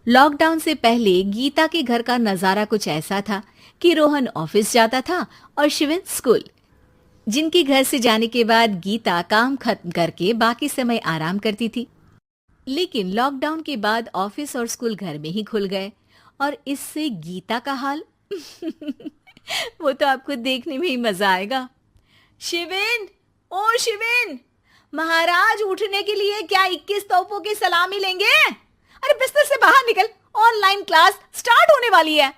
Lockdown से पहले गीता के घर का नजारा कुछ ऐसा था कि रोहन ऑफिस जाता था और शिविन स्कूल। जिनके घर से जाने के बाद गीता काम खत्म करके बाकी समय आराम करती थी। लेकिन लॉकडाउन के बाद ऑफिस और स्कूल घर में ही खुल गए और इससे गीता का हाल वो तो आपको देखने में ही मजा आएगा। शिविन, ओ शिविन, महाराज उठने के लिए क्या 21 तोपों की सलामी लेंगे? अरे बिस्तर से बाहर निकल, ऑनलाइन क्लास स्टार्ट होने वाली है।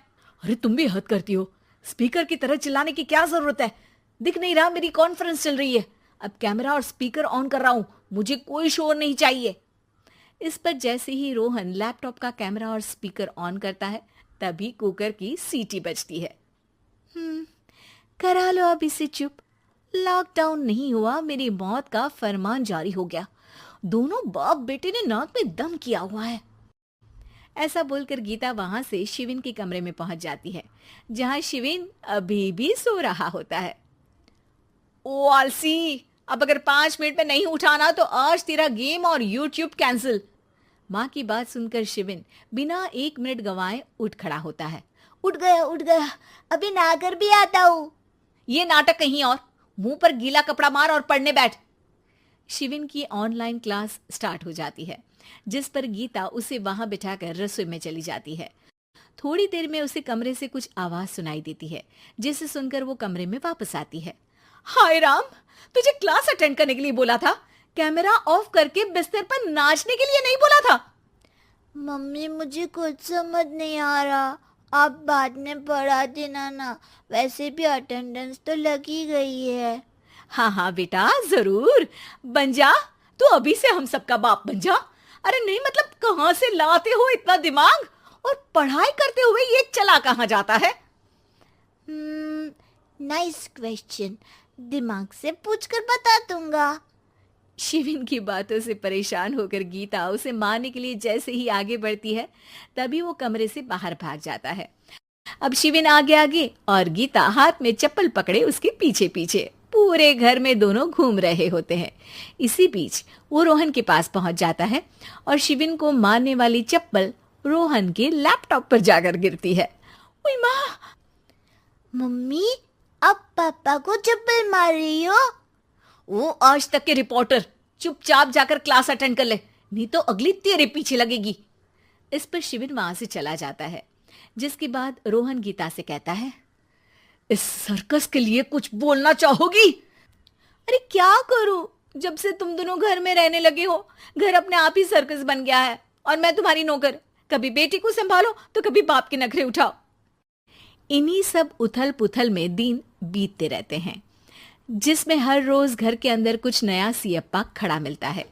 अरे तुम भी हद करती हो, स्पीकर की तरह चिल्लाने की क्या जरूरत है? दिख नहीं रहा मेरी कॉन्फ्रेंस चल रही है। अब कैमरा और स्पीकर ऑन कर रहा हूं, मुझे कोई शोर नहीं चाहिए। इस पर जैसे ही रोहन लैपटॉप का कैमरा और स्पीकर ऑन करता है तभी कुकर की सीटी बजती है। करा लो अब इसे चुप। लॉकडाउन नहीं हुआ, मेरी मौत का फरमान जारी हो गया। दोनों बाप बेटे ने नाक में दम किया हुआ है। ऐसा बोलकर गीता वहां से शिविन के कमरे में पहुंच जाती है, जहां शिविन अभी भी सो रहा होता है। ओ आलसी, अब अगर 5 मिनट में नहीं उठाना तो आज तेरा गेम और यूट्यूब कैंसिल। माँ की बात सुनकर शिविन बिना 1 मिनट गंवाए उठ खड़ा होता है। उठ गया, अभी नहाकर भी आता हूँ। ये नाटक कहीं और, मुंह पर गीला कपड़ा मार और पढ़ने बैठ। शिविन की ऑनलाइन क्लास स्टार्ट हो जाती है, जिस पर गीता उसे वहां बिठाकर रसोई में चली जाती है। थोड़ी देर में उसे कमरे से कुछ आवाज सुनाई देती है, जिसे सुनकर वो कमरे में वापस आती है। हाय राम, तुझे क्लास अटेंड करने के लिए बोला था, कैमरा ऑफ करके बिस्तर पर नाचने के लिए नहीं बोला था। मम्मी मुझे कुछ समझ नहीं आ रहा, आप बाद में पढ़ा देना ना, वैसे भी अटेंडेंस तो लगी गई है। हाँ हाँ बेटा, जरूर बन जा। तू अभी से हम सबका बाप बन जा। अरे नहीं मतलब कहाँ से लाते हो इतना दिमाग, और पढ़ाई करते हुए ये चला कहाँ जाता है? नाइस क्वेश्चन, दिमाग से पूछकर बता दूंगा। शिविन की बातों से परेशान होकर गीता उसे मारने के लिए जैसे ही आगे बढ़ती है तभी वो कमरे से बाहर भाग जाता है। अब शिविन आगे आगे और गीता हाथ में चप्पल पकड़े उसके पीछे पीछे पूरे घर में दोनों घूम रहे होते हैं। इसी बीच वो रोहन के पास पहुंच जाता है और शिविन को मारने वाली चप्पल रोहन के लैपटॉप पर जाकर गिरती है। ओए माँ! मम्मी, अब पापा को चप्पल मार रही हो? वो आज तक के रिपोर्टर, चुपचाप जाकर क्लास अटेंड कर ले, नहीं तो अगली तेरे पीछे लगेगी। इस पर शिविन वहां से चला जाता है, जिसके बाद रोहन गीता से कहता है, इस सर्कस के लिए कुछ बोलना चाहोगी? अरे क्या करूं, जब से तुम दोनों घर में रहने लगे हो, घर अपने आप ही सर्कस बन गया है और मैं तुम्हारी नौकर। कभी बेटी को संभालो तो कभी बाप के नखरे उठाओ। इन्हीं सब उथल पुथल में दिन बीतते रहते हैं, जिसमें हर रोज घर के अंदर कुछ नया सियप्पा खड़ा मिलता है,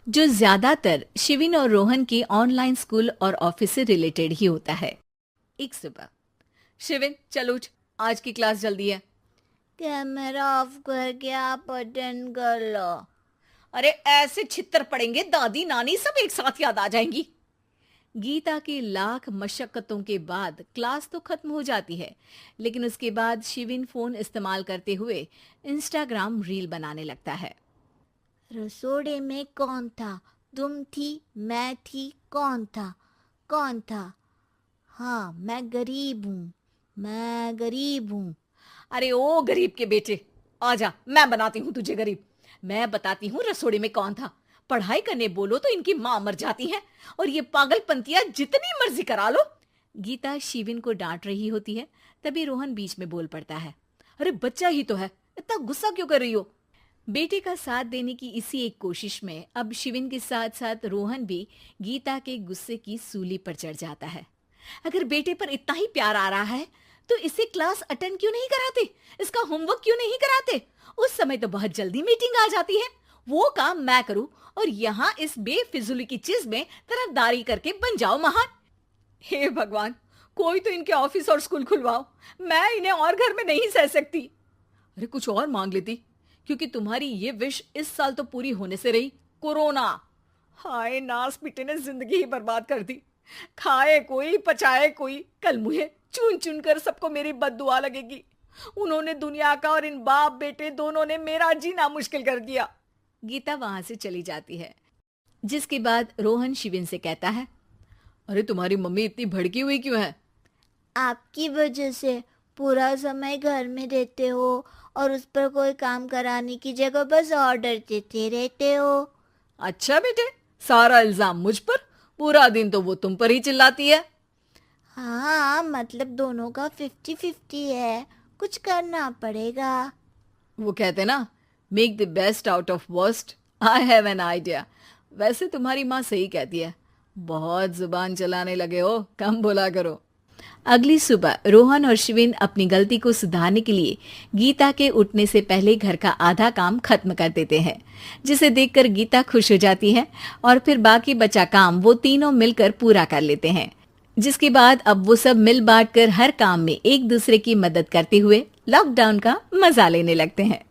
जो ज्यादातर शिविन और रोहन के ऑनलाइन स्कूल और ऑफिस से रिलेटेड ही होता है। एक सुबह, शिविन चल उठ, आज की क्लास जल्दी है। कैमरा ऑफ करके आप अटेंड कर लो। अरे ऐसे छित्तर पड़ेंगे, दादी नानी सब एक साथ याद आ जाएंगी। गीता की लाख मशक्कतों के बाद क्लास तो खत्म हो जाती है, लेकिन उसके बाद शिविन फोन इस्तेमाल करते हुए इंस्टाग्राम रील बनाने लगता है। रसोड़े में कौन था? तुम थी, मैं थी, कौन था? कौन था? हाँ, मैं गरीब हूँ। अरे ओ गरीब के बेटे, आजा, मैं बनाती हूँ तुझे गरीब। मैं बताती हूँ रसोड़े में कौन था। पढ़ाई करने बोलो तो इनकी माँ मर जाती है, और ये पागलपंतियां जितनी मर्जी करा लो। गीता शिविन को डांट रही होती है, तभी रोहन बीच में बोल पड़ता है। अरे बच्चा ही तो है, इतना गुस्सा क्यों कर रही हो? बेटे का साथ देने की इसी एक कोशिश में अब शिविन के साथ साथ रोहन भी गीता के गुस्से की सूली पर चढ़ जाता है। अगर बेटे पर इतना ही प्यार आ रहा है तो इसे क्लास अटेंड क्यों नहीं कराते, इसका होमवर्क क्यों नहीं कराते? उस समय तो बहुत जल्दी मीटिंग आ जाती है, वो काम मैं करूं और यहाँ इस बेफिजुली की चीज में तरफदारी करके बन जाओ महान। हे भगवान, कोई तो इनके ऑफिस और स्कूल खुलवाओ, मैं इन्हें और घर में नहीं सह सकती। अरे कुछ और मांग लेती, क्योंकि तुम्हारी ये विश इस साल तो पूरी होने से रही, कोरोना। हाय नास बेटे ने जिंदगी ही बर्बाद कर दी। खाए कोई पचाए कोई, कल मुझे चुन चुन कर सबको मेरी बद्दुआ लगेगी। उन्होंने दुनिया का और इन बाप बेटे दोनों ने मेरा जीना मुश्किल कर दिया। गीता वहां से चली जाती है, जिसके बाद रोहन शिविन से कहता है, अरे तुम्हारी मम्मी इतनी भड़की हुई क्यों है? आपकी वजह से पूरा समय घर में रहते हो और उस पर कोई काम कराने की जगह बस ऑर्डर देते रहते हो। अच्छा बेटे, सारा इल्जाम मुझ पर? पूरा दिन तो वो तुम पर ही चिल्लाती है। हाँ, मतलब दोनों का 50-50 है, कुछ करना पड़ेगा। वो कहते ना, make the best out of worst. I have an idea. वैसे तुम्हारी माँ सही कहती है, बहुत जुबान चलाने लगे हो, कम बोला करो। अगली सुबह रोहन और शिविन अपनी गलती को सुधारने के लिए गीता के उठने से पहले घर का आधा काम खत्म कर देते हैं, जिसे देखकर गीता खुश हो जाती है और फिर बाकी बचा काम वो तीनों मिलकर पूरा कर लेते हैं। जिसके बाद अब वो सब मिल बांट कर हर काम में एक दूसरे की मदद करते हुए लॉकडाउन का मजा लेने लगते हैं।